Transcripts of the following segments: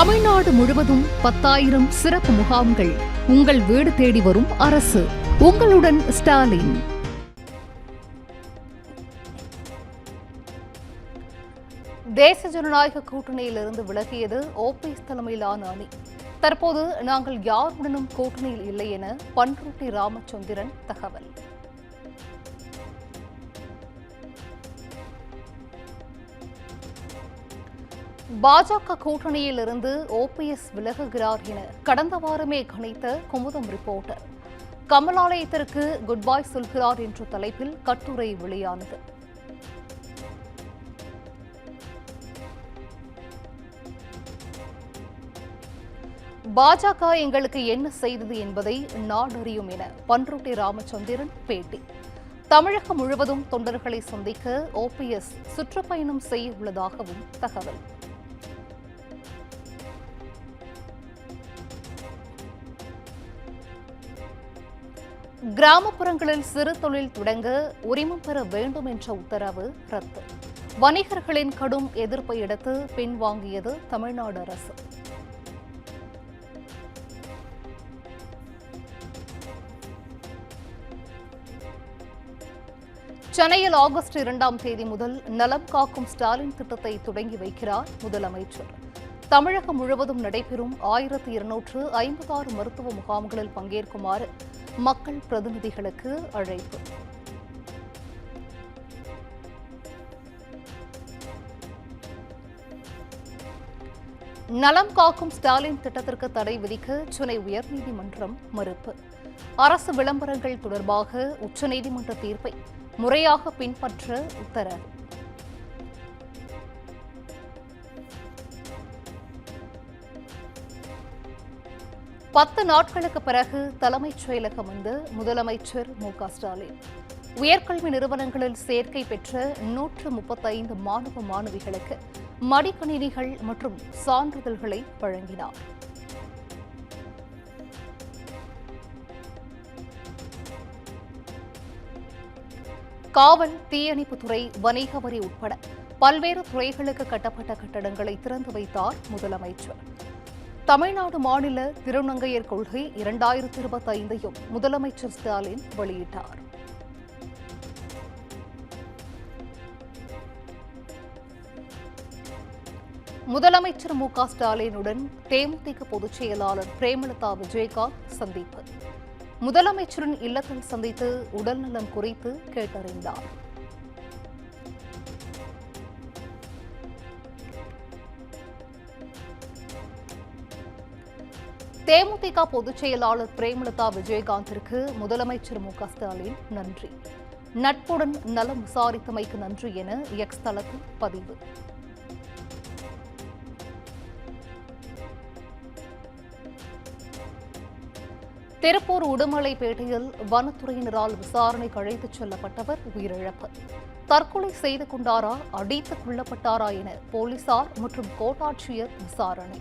தமிழ்நாடு முழுவதும் 10,000 சிறப்பு முகாம்கள். உங்கள் வீடு தேடி வரும் அரசு. உங்களுடன் ஸ்டாலின். தேச ஜனநாயக கூட்டணியிலிருந்து விலகியது ஓபிஎஸ் தலைமையிலான அணி. தற்போது நாங்கள் யாருடனும் கூட்டணியில் இல்லை என பண்ருட்டி ராமச்சந்திரன் தகவல். பாஜக கூட்டணியிலிருந்து ஓபிஎஸ் விலகுகிறார் என கடந்த வாரமே கணித்த குமுதம் ரிப்போர்ட்டர் கமலாலயத்திற்கு குட் பை சொல்கிறார் என்ற தலைப்பில் கட்டுரை வெளியானது. பாஜக எங்களுக்கு என்ன செய்தது என்பதை நாடறியும் என பண்ருட்டி ராமச்சந்திரன் பேட்டி. தமிழகம் முழுவதும் தொண்டர்களை சந்திக்க ஓபிஎஸ் சுற்றுப்பயணம் செய்ய உள்ளதாகவும் தகவல். கிராமப்புறங்களில் சிறு தொழில் தொடங்க உரிமம் பெற வேண்டும் என்ற உத்தரவு ரத்து. வணிகர்களின் கடும் எதிர்ப்பை அடுத்து பின்வாங்கியது தமிழ்நாடு அரசு. சென்னையில் ஆகஸ்ட் 2ஆம் தேதி முதல் நலம் காக்கும் ஸ்டாலின் திட்டத்தை தொடங்கி வைக்கிறார் முதலமைச்சர். தமிழகம் முழுவதும் நடைபெறும் 1256 மருத்துவ முகாம்களில் பங்கேற்குமாறு மக்கள் பிரதிநிதிகளுக்கு அழைப்பு. நலம் காக்கும் ஸ்டாலின் திட்டத்திற்கு தடை விதிக்க சென்னை உயர்நீதிமன்றம் மறுப்பு. அரசு விளம்பரங்கள் தொடர்பாக உச்சநீதிமன்ற தீர்ப்பை முறையாக பின்பற்ற உத்தரவு. பத்து நாட்களுக்கு பிறகு தலைமைச் செயலகம் வந்த முதலமைச்சர் மு.க.ஸ்டாலின் உயர்கல்வி நிறுவனங்களில் சேர்க்கை பெற்ற 135 மாணவ மாணவிகளுக்கு மடிக்கணினிகள் மற்றும் சான்றிதழ்களை வழங்கினார். காவல், தீயணைப்புத்துறை, வணிக வரி உட்பட பல்வேறு துறைகளுக்கு கட்டப்பட்ட கட்டடங்களை திறந்து வைத்தார் முதலமைச்சர். தமிழ்நாடு மாநில திருநங்கையர் கொள்கை 2025ஐயும் முதலமைச்சர் ஸ்டாலின் வெளியிட்டார். முதலமைச்சர் மு.க.ஸ்டாலினுடன் தேமுதிக பொதுச் செயலாளர் பிரேமலதா விஜயகாந்த் சந்திப்பு. முதலமைச்சரின் இல்லத்தில் சந்தித்து உடல்நலம் குறித்து கேட்டறிந்தார். தேமுதிக பொதுச் செயலாளர் பிரேமலதா விஜயகாந்திற்கு முதலமைச்சர் மு.க.ஸ்டாலின் நன்றி. நட்புடன் நலம் விசாரித்தமைக்கு நன்றி என எக்ஸ் தளத்தில் பதிவு. திருப்பூர் உடுமலைப்பேட்டையில் வனத்துறையினரால் விசாரணைக்கு அழைத்துச் செல்லப்பட்டவர் உயிரிழப்பு. தற்கொலை செய்து கொண்டாரா, அடித்துக் கொல்லப்பட்டாரா என போலீசார் மற்றும் கோட்டாட்சியர் விசாரணை.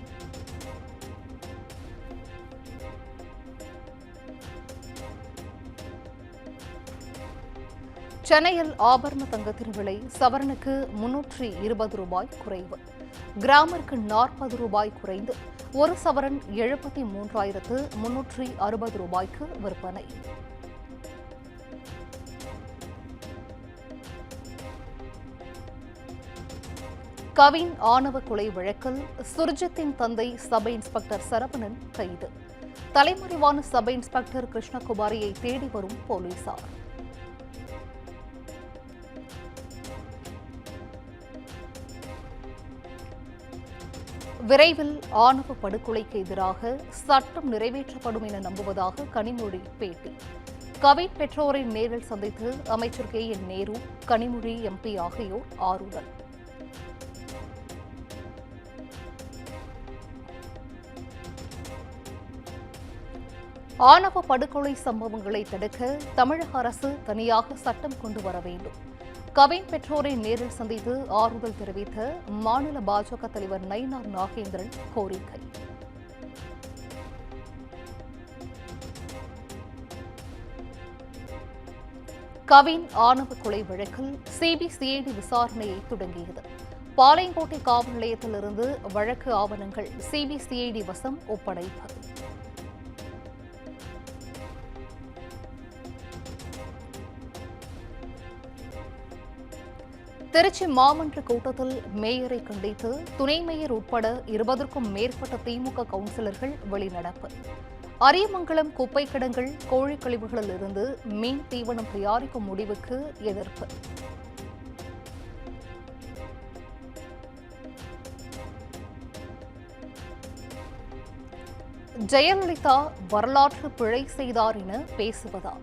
சென்னையில் ஆபரண தங்கத்தின் விலை சவரனுக்கு 320 ரூபாய் குறைவு. கிராமிற்கு 40 ரூபாய் குறைந்து ஒரு சவரன் 73,360 ரூபாய்க்கு விற்பனை. கவின் ஆணவ கொலை வழக்கில் சுர்ஜித்தின் தந்தை சப் இன்ஸ்பெக்டர் சரவணன் கைது. தலைமறைவான சப் இன்ஸ்பெக்டர் கிருஷ்ணகுமாரியை தேடி வரும் போலீசார். விரைவில் ஆணவ படுகொலைக்கு எதிராக சட்டம் நிறைவேற்றப்படும் என நம்புவதாக கனிமொழி பேட்டி. கவின் பெற்றோரை நேரில் சந்தித்து அமைச்சர் கே.என். நேரு, கனிமொழி எம்பி ஆகியோர் ஆறுதல். ஆணவ படுகொலை சம்பவங்களை தடுக்க தமிழக அரசு தனியாக சட்டம் கொண்டு வர வேண்டும். கவின் பெற்றோரை நேரில் சந்தித்து ஆறுதல் தெரிவித்த மாநில பாஜக தலைவர் நயினார் நாகேந்திரன் கோரிக்கை. கவின் ஆணவ கொலை வழக்கில் சிபிசிஐடி விசாரணையை தொடங்கியது. பாளையங்கோட்டை காவல் நிலையத்திலிருந்து வழக்கு ஆவணங்கள் சிபிசிஐடி வசம் ஒப்படைப்பு. திருச்சி மாமன்ற கூட்டத்தில் மேயரை கண்டித்து துணை மேயர் உட்பட 20க்கும் மேற்பட்ட திமுக கவுன்சிலர்கள் வெளிநடப்பு. அரியமங்கலம் குப்பை கிடங்கள் கோழி கழிவுகளில் இருந்து மீன் தீவனம் தயாரிக்கும் முடிவுக்கு எதிர்ப்பு. ஜெயலலிதா வரலாற்று பிழை செய்தார் என பேசுவதா?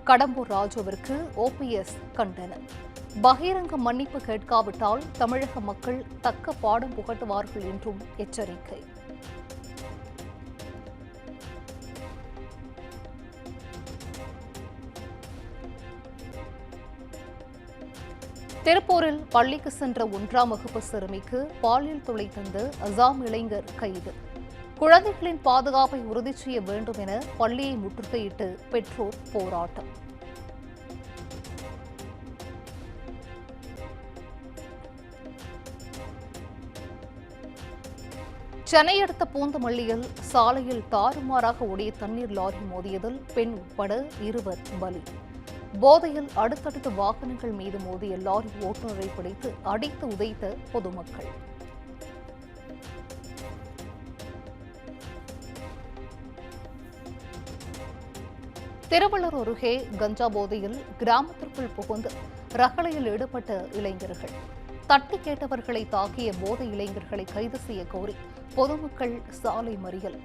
கடம்பூர் ராஜுவிற்கு ஓபிஎஸ் கண்டனம். பகிரங்க மன்னிப்பு கேட்காவிட்டால் தமிழக மக்கள் தக்க பாடம் புகட்டுவார்கள் என்றும் எச்சரிக்கை. திருப்பூரில் பள்ளிக்கு சென்ற 1ஆம் வகுப்பு சிறுமிக்கு பாலியல் தொல்லை தந்த அசாம் இளைஞர் கைது. குழந்தைகளின் பாதுகாப்பை உறுதி செய்ய வேண்டும் என பள்ளியை முற்றுகையிட்டு பெற்றோர் போராட்டம். சென்னை அடுத்த பூந்தமல்லியில் சாலையில் தாறுமாறாக ஓடிய தண்ணீர் லாரி மோதியதில் பெண் உட்பட 2 பலி. போதையில் அடுத்தடுத்த வாகனங்கள் மீது மோதிய லாரி ஓட்டுநரை பிடித்து அடித்து உதைத்த பொதுமக்கள். திருவள்ளூர் அருகே கஞ்சா போதையில் கிராமத்திற்குள் புகுந்து ரகளையில் ஈடுபட்ட இளைஞர்கள். தட்டி கேட்டவர்களை தாக்கிய போதை இளைஞர்களை கைது செய்ய கோரி பொதுமக்கள் சாலை மறியல்.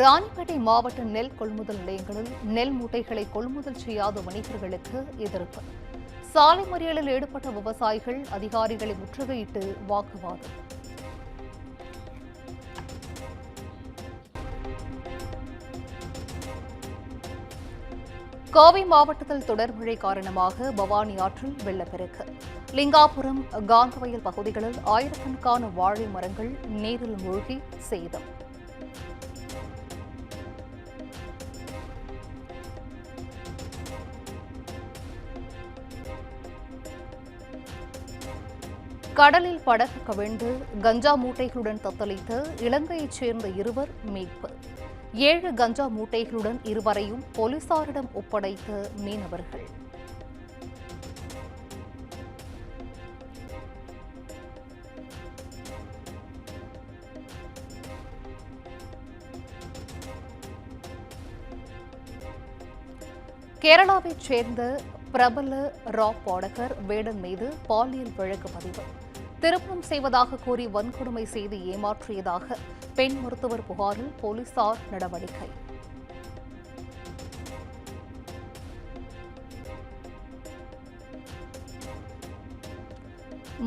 ராணிப்பேட்டை மாவட்ட நெல் கொள்முதல் நிலையங்களில் நெல் மூட்டைகளை கொள்முதல் செய்யாத வணிகர்களுக்கு எதிர்ப்பு. சாலை மறியலில் ஈடுபட்ட விவசாயிகள் அதிகாரிகளை முற்றுகையிட்டு வாக்குவாதம். கோவை மாவட்டத்தில் தொடர் மழை காரணமாக பவானி ஆற்றில் வெள்ளப்பெருக்கு. லிங்காபுரம், காந்தவயல் பகுதிகளில் ஆயிரக்கணக்கான வாழை மரங்கள் நீரில் மூழ்கி சேதம். கடலில் படகு கவிழ்ந்து கஞ்சா மூட்டைகளுடன் தத்தளித்த இலங்கையைச் சேர்ந்த 2 மீட்பு. 7 கஞ்சா மூட்டைகளுடன் 2வரையும் போலீசாரிடம் ஒப்படைத்த மீனவர்கள். கேரளாவைச் சேர்ந்த பிரபல ராப் பாடகர் வேடன் மீது பாலியல் வழக்கு பதிவு. திருமணம் செய்வதாக கூறி வன்கொடுமை செய்து ஏமாற்றியதாக பெண் மருத்துவர் புகாரில் போலீசார் நடவடிக்கை.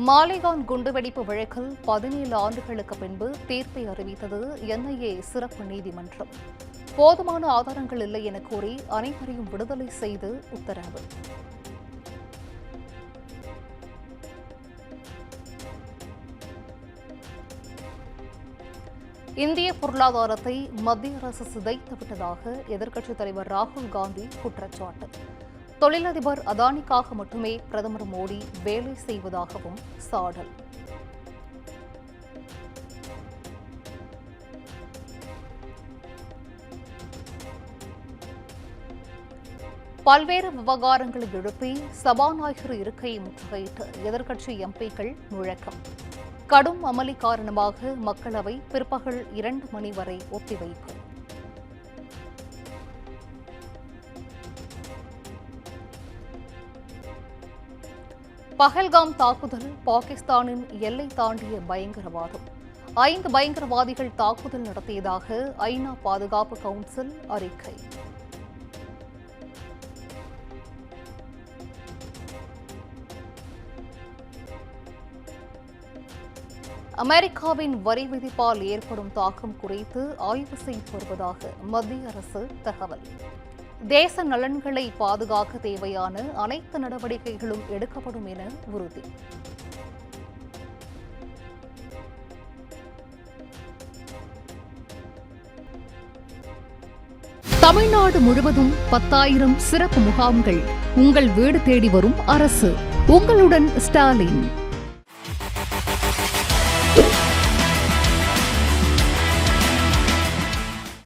மாலேகான் குண்டுவெடிப்பு வழக்கில் 17 ஆண்டுகளுக்கு பின்பு தீர்ப்பை அறிவித்தது என்ஐஏ சிறப்பு நீதிமன்றம். போதுமான ஆதாரங்கள் இல்லை என கூறி அனைவரையும் விடுதலை செய்து உத்தரவு. இந்திய பொருளாதாரத்தை மத்திய அரசு சிதைத்துவிட்டதாக எதிர்க்கட்சித் தலைவர் ராகுல் காந்தி குற்றச்சாட்டு. தொழிலதிபர் அதானிக்காக மட்டுமே பிரதமர் மோடி வேலை செய்வதாகவும் சாடல். பல்வேறு விவகாரங்களை எழுப்பி சபாநாயகர் இருக்கையை முற்றுகையிட்டு எதிர்க்கட்சி எம்பிக்கள் முழக்கம். கடும் அமளி காரணமாக மக்களவை பிற்பகல் 2 மணி வரை ஒத்திவைப்பு. பஹல்காம் தாக்குதல் பாகிஸ்தானின் எல்லை தாண்டிய பயங்கரவாதம். 5 பயங்கரவாதிகள் தாக்குதல் நடத்தியதாக ஐநா பாதுகாப்பு கவுன்சில் அறிக்கை. அமெரிக்காவின் வரி விதிப்பால் ஏற்படும் தாக்கம் குறித்து ஆய்வு செய்து வருவதாக மத்திய அரசு தகவல். தேச நலன்களை பாதுகாக்க தேவையான அனைத்து நடவடிக்கைகளும் எடுக்கப்படும் என உறுதி. தமிழ்நாடு முழுவதும் 10,000 சிறப்பு முகாம்கள். உங்கள் வீடு தேடி வரும் அரசு. உங்களுடன் ஸ்டாலின்.